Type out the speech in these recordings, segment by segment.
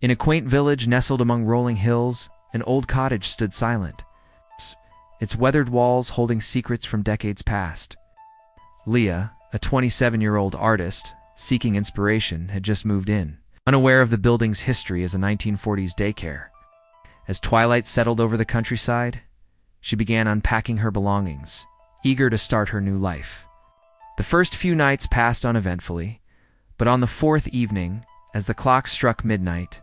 In a quaint village nestled among rolling hills, an old cottage stood silent, its weathered walls holding secrets from decades past. Leah, a 27-year-old artist seeking inspiration, had just moved in, unaware of the building's history as a 1940s daycare. As twilight settled over the countryside, she began unpacking her belongings, eager to start her new life. The first few nights passed uneventfully, but on the fourth evening, as the clock struck midnight,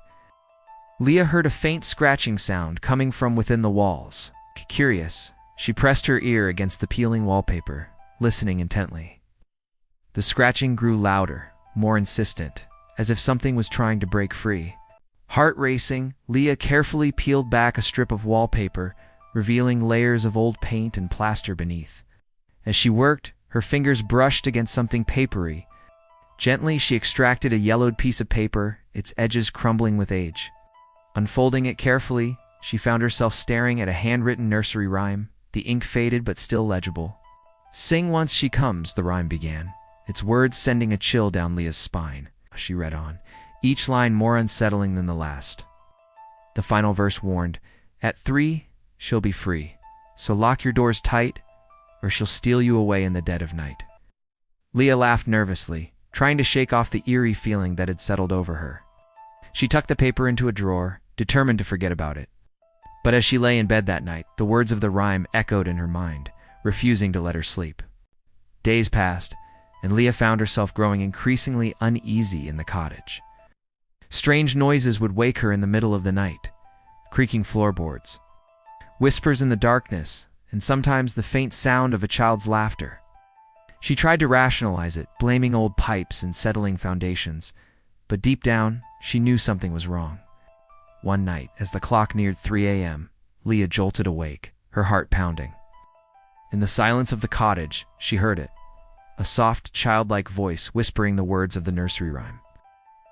Leah heard a faint scratching sound coming from within the walls. Curious, she pressed her ear against the peeling wallpaper, listening intently. The scratching grew louder, more insistent, as if something was trying to break free. Heart racing, Leah carefully peeled back a strip of wallpaper, revealing layers of old paint and plaster beneath. As she worked, her fingers brushed against something papery. Gently, she extracted a yellowed piece of paper, its edges crumbling with age. Unfolding it carefully, she found herself staring at a handwritten nursery rhyme, the ink faded but still legible. "Sing once she comes," the rhyme began, its words sending a chill down Leah's spine. She read on, each line more unsettling than the last. The final verse warned, "At 3, she'll be free, so lock your doors tight, or she'll steal you away in the dead of night." Leah laughed nervously, trying to shake off the eerie feeling that had settled over her. She tucked the paper into a drawer, determined to forget about it. But as she lay in bed that night, the words of the rhyme echoed in her mind, refusing to let her sleep. Days passed, and Leah found herself growing increasingly uneasy in the cottage. Strange noises would wake her in the middle of the night, creaking floorboards, whispers in the darkness, and sometimes the faint sound of a child's laughter. She tried to rationalize it, blaming old pipes and settling foundations, but deep down, she knew something was wrong. One night, as the clock neared 3 a.m., Leah jolted awake, her heart pounding. In the silence of the cottage, she heard it, a soft, childlike voice whispering the words of the nursery rhyme.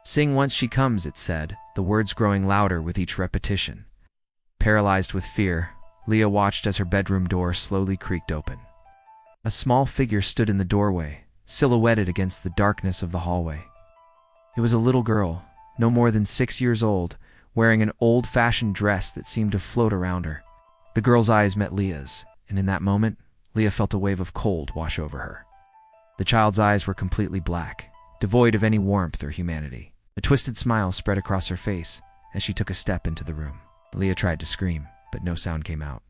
"Sing once she comes," it said, the words growing louder with each repetition. Paralyzed with fear, Leah watched as her bedroom door slowly creaked open. A small figure stood in the doorway, silhouetted against the darkness of the hallway. It was a little girl, no more than 6 years old, wearing an old-fashioned dress that seemed to float around her. The girl's eyes met Leah's, and in that moment, Leah felt a wave of cold wash over her. The child's eyes were completely black, devoid of any warmth or humanity. A twisted smile spread across her face as she took a step into the room. Leah tried to scream, but no sound came out.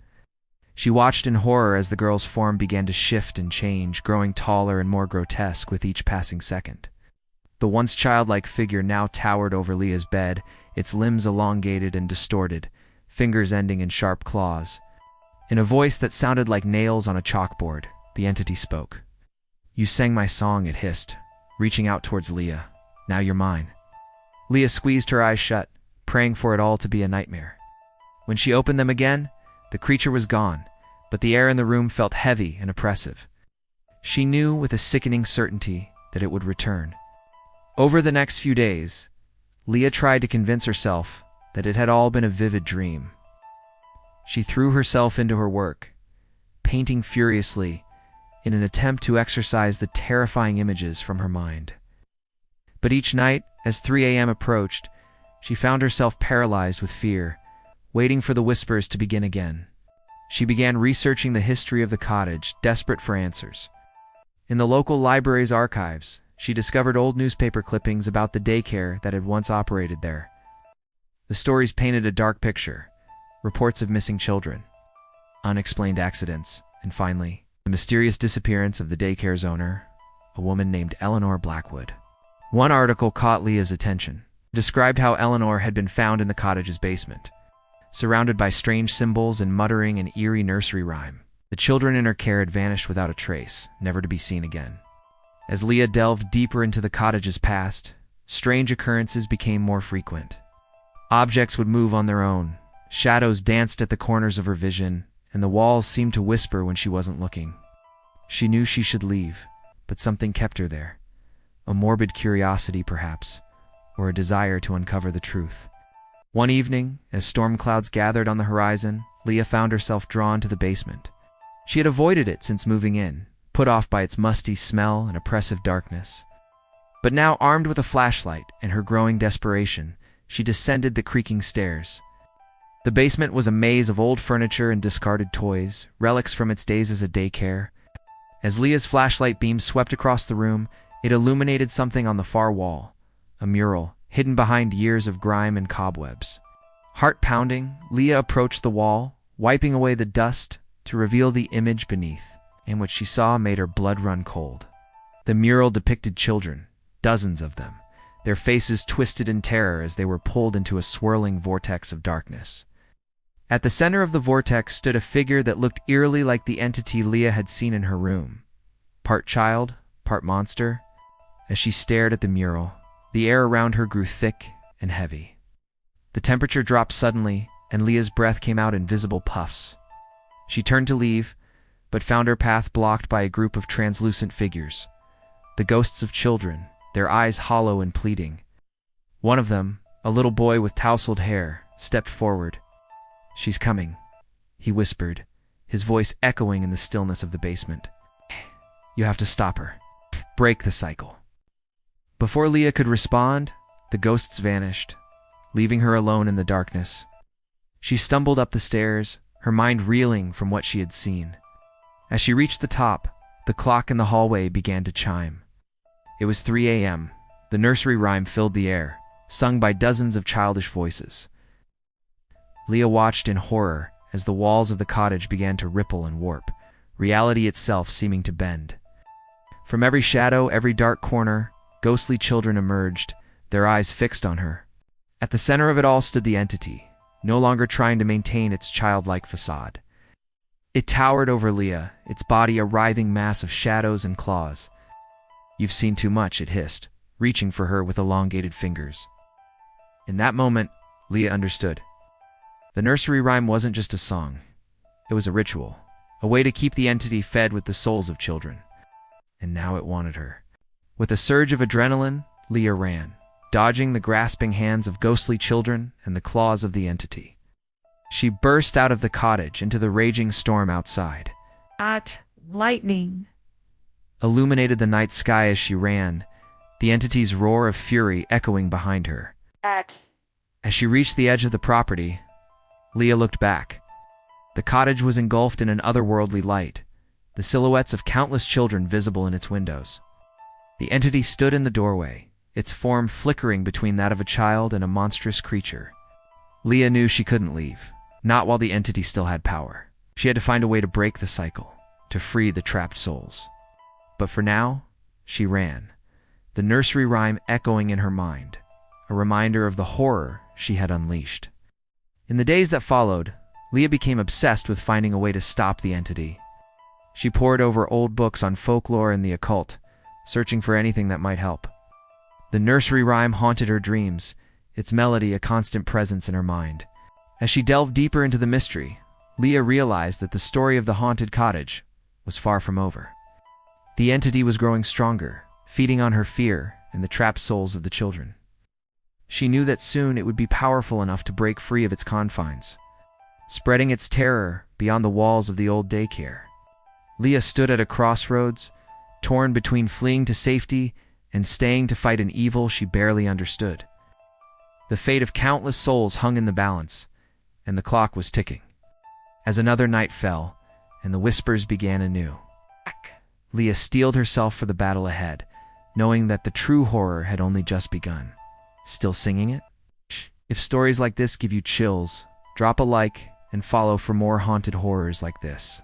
She watched in horror as the girl's form began to shift and change, growing taller and more grotesque with each passing second. The once childlike figure now towered over Leah's bed, its limbs elongated and distorted, fingers ending in sharp claws. In a voice that sounded like nails on a chalkboard, the entity spoke. "You sang my song," it hissed, reaching out towards Leah. "Now you're mine." Leah squeezed her eyes shut, praying for it all to be a nightmare. When she opened them again, the creature was gone, but the air in the room felt heavy and oppressive. She knew with a sickening certainty that it would return. Over the next few days, Leah tried to convince herself that it had all been a vivid dream. She threw herself into her work, painting furiously in an attempt to exorcise the terrifying images from her mind. But each night, as 3 a.m. approached, she found herself paralyzed with fear, waiting for the whispers to begin again. She began researching the history of the cottage, desperate for answers. In the local library's archives, she discovered old newspaper clippings about the daycare that had once operated there. The stories painted a dark picture, reports of missing children, unexplained accidents, and finally, the mysterious disappearance of the daycare's owner, a woman named Eleanor Blackwood. One article caught Leah's attention, described how Eleanor had been found in the cottage's basement, surrounded by strange symbols and muttering an eerie nursery rhyme. The children in her care had vanished without a trace, never to be seen again. As Leah delved deeper into the cottage's past, strange occurrences became more frequent. Objects would move on their own, shadows danced at the corners of her vision, and the walls seemed to whisper when she wasn't looking. She knew she should leave, but something kept her there. A morbid curiosity, perhaps, or a desire to uncover the truth. One evening, as storm clouds gathered on the horizon, Leah found herself drawn to the basement. She had avoided it since moving in, put off by its musty smell and oppressive darkness. But now, armed with a flashlight and her growing desperation, she descended the creaking stairs. The basement was a maze of old furniture and discarded toys, relics from its days as a daycare. As Leah's flashlight beam swept across the room, it illuminated something on the far wall, a mural, hidden behind years of grime and cobwebs. Heart pounding, Leah approached the wall, wiping away the dust to reveal the image beneath, and what she saw made her blood run cold. The mural depicted children, dozens of them, their faces twisted in terror as they were pulled into a swirling vortex of darkness. At the center of the vortex stood a figure that looked eerily like the entity Leah had seen in her room. Part child, part monster. As she stared at the mural, the air around her grew thick and heavy. The temperature dropped suddenly, and Leah's breath came out in visible puffs. She turned to leave, but found her path blocked by a group of translucent figures. The ghosts of children, their eyes hollow and pleading. One of them, a little boy with tousled hair, stepped forward. "She's coming," he whispered, his voice echoing in the stillness of the basement. "You have to stop her. Break the cycle." Before Leah could respond, the ghosts vanished, leaving her alone in the darkness. She stumbled up the stairs, her mind reeling from what she had seen. As she reached the top, the clock in the hallway began to chime. It was 3 a.m. The nursery rhyme filled the air, sung by dozens of childish voices. Leah watched in horror as the walls of the cottage began to ripple and warp, reality itself seeming to bend. From every shadow, every dark corner, ghostly children emerged, their eyes fixed on her. At the center of it all stood the entity, no longer trying to maintain its childlike facade. It towered over Leah, its body a writhing mass of shadows and claws. "You've seen too much," it hissed, reaching for her with elongated fingers. In that moment, Leah understood. The nursery rhyme wasn't just a song. It was a ritual, a way to keep the entity fed with the souls of children. And now it wanted her. With a surge of adrenaline, Leah ran, dodging the grasping hands of ghostly children and the claws of the entity. She burst out of the cottage into the raging storm outside. Lightning Illuminated the night sky as she ran, the entity's roar of fury echoing behind her. As she reached the edge of the property, Leah looked back. The cottage was engulfed in an otherworldly light, the silhouettes of countless children visible in its windows. The entity stood in the doorway, its form flickering between that of a child and a monstrous creature. Leah knew she couldn't leave, not while the entity still had power. She had to find a way to break the cycle, to free the trapped souls. But for now, she ran, the nursery rhyme echoing in her mind, a reminder of the horror she had unleashed. In the days that followed, Leah became obsessed with finding a way to stop the entity. She pored over old books on folklore and the occult, searching for anything that might help. The nursery rhyme haunted her dreams, its melody a constant presence in her mind. As she delved deeper into the mystery, Leah realized that the story of the haunted cottage was far from over. The entity was growing stronger, feeding on her fear and the trapped souls of the children. She knew that soon it would be powerful enough to break free of its confines, spreading its terror beyond the walls of the old daycare. Leah stood at a crossroads, torn between fleeing to safety and staying to fight an evil she barely understood. The fate of countless souls hung in the balance, and the clock was ticking. As another night fell, and the whispers began anew, Leah steeled herself for the battle ahead, knowing that the true horror had only just begun. Still singing it? If stories like this give you chills, drop a like and follow for more haunted horrors like this.